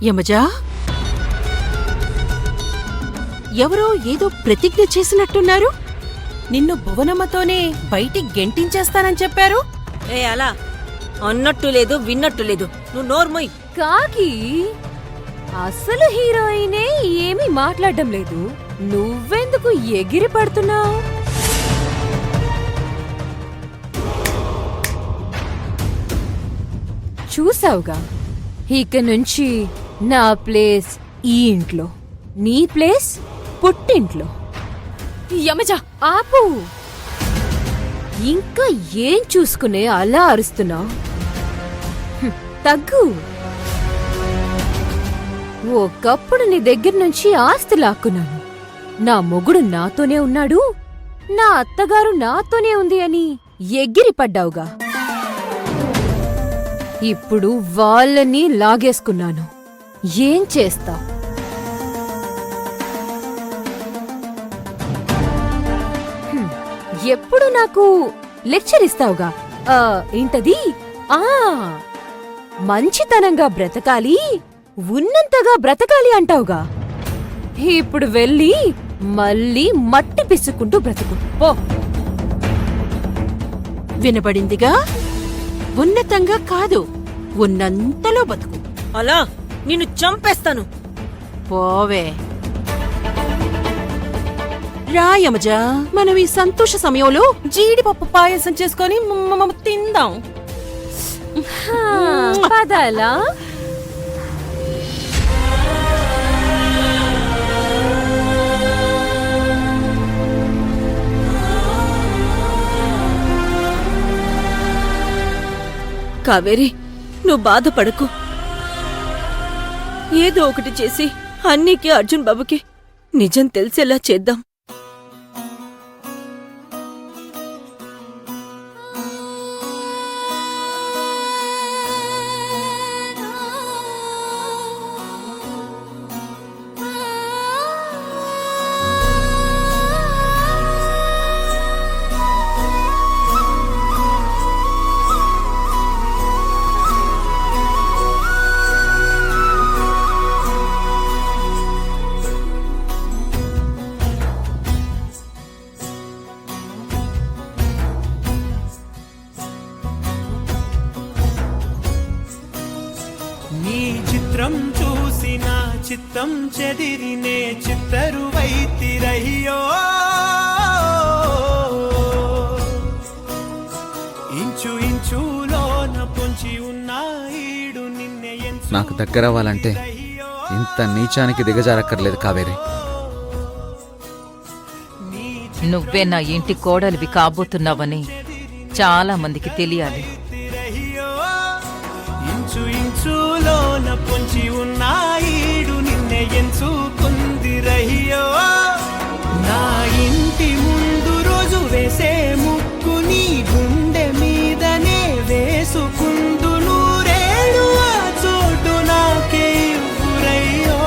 యమజా, ఎవరో ఏదో ప్రతిజ్ఞ చేసినట్టున్నారు. నిన్ను భువనమ్మతోనే బయటికి గెంటించేస్తానని చెప్పారు. ఏ అలా అన్నట్టు లేదు విన్నట్టు లేదు, నువ్వు నోర్మోయ్. కాకి అసలు హీరోయినే ఏమీ మాట్లాడడం లేదు, నువ్వెందుకు ఎగిరి పడుతున్నావు? చూసావుగా, ఇక నుంచి నా ప్లేస్ ఈ ఇంట్లో, నీ ప్లేస్ పుట్టింట్లో. యమజా ఆపు! ఇంకా ఏం చూసుకునే అలా అరుస్తున్నావు? తగ్గు. ఒకప్పుడు నీ దగ్గర నుంచి ఆస్తి లాక్కున్నాను, నా మొగుడు నాతోనే ఉన్నాడు, నా అత్తగారు నాతోనే ఉంది అని ఎగిరి పడ్డావుగా. ఇప్పుడు వాళ్ళని లాగేసుకున్నాను, ఏం చేస్తా? ఎప్పుడు నాకు లెక్చర్ ఇస్తావుగా. ఏంటది? మంచితనంగా బ్రతకాలి, ఉన్నంతగా బ్రతకాలి అంటావుగా. ఇప్పుడు వెళ్ళి మళ్ళీ మట్టి పిసుకుంటూ బ్రతుకు పో. వినబడిందిగా, ఉన్నతంగా కాదు, ఉన్నంతలో బతుకు. అలా నిన్ను చంపేస్తాను. పోవే. రా యమజా, మనం ఈ సంతోష సమయంలో జీడిపప్పు పాయసం చేసుకొని తిందాం. పదాలా? కావేరి, నువ్వు బాధపడకు. ఏదో ఒకటి చేసి అన్నీకి అర్జున్ బాబుకి నిజం తెలిసేలా చేద్దాం. చిత్రం చూసిన చిత్తం చెదిరినే చిత్తరువైతిరయ్యో, ఇంచు ఇంచులోన పొంచి ఉన్న ఈడు నిన్నే. నాకు దగ్గరవ్వాలంటే ఇంత నీచానికి దిగజారక్కర్లేదు కావేరి. నువ్వే నా ఇంటి కోడలివి కాబోతున్నావని చాలా మందికి తెలియాలి. ఇంచులోన పొంచి ఉన్న ఈడు నిన్నే ఎంచుకుందిరయ్యో, నా ఇంటి ముందు రోజు వేసే ముక్కు నీ గుండె మీదనే వేసుకుందు నూరేడు ఆ చోటు నాకే ఇవ్వురయ్యో.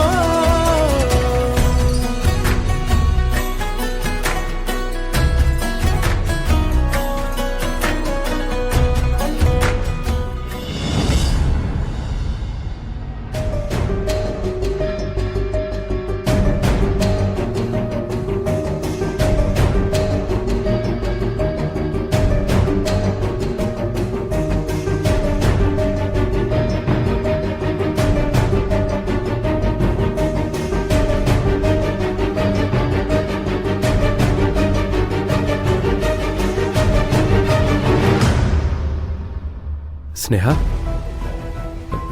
స్నేహ,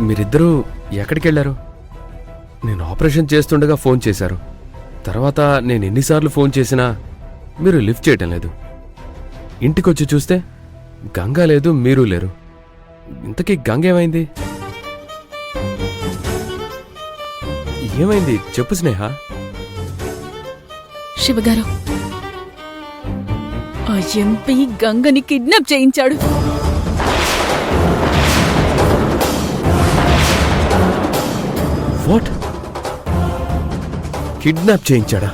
మీరిద్దరూ ఎక్కడికెళ్లారు? నేను ఆపరేషన్ చేస్తుండగా ఫోన్ చేశారు. తర్వాత నేను ఎన్నిసార్లు ఫోన్ చేసినా మీరు లిఫ్ట్ చేయటం లేదు. ఇంటికొచ్చి చూస్తే గంగా లేదు, మీరు లేరు. ఇంతకీ గంగ ఏమైంది? ఏమైంది చెప్పు స్నేహ. శివగారు, ఆ ఎంపీ గంగని కిడ్నాప్ చేయించాడు. వాట్? కిడ్నాప్ చేయించాడా?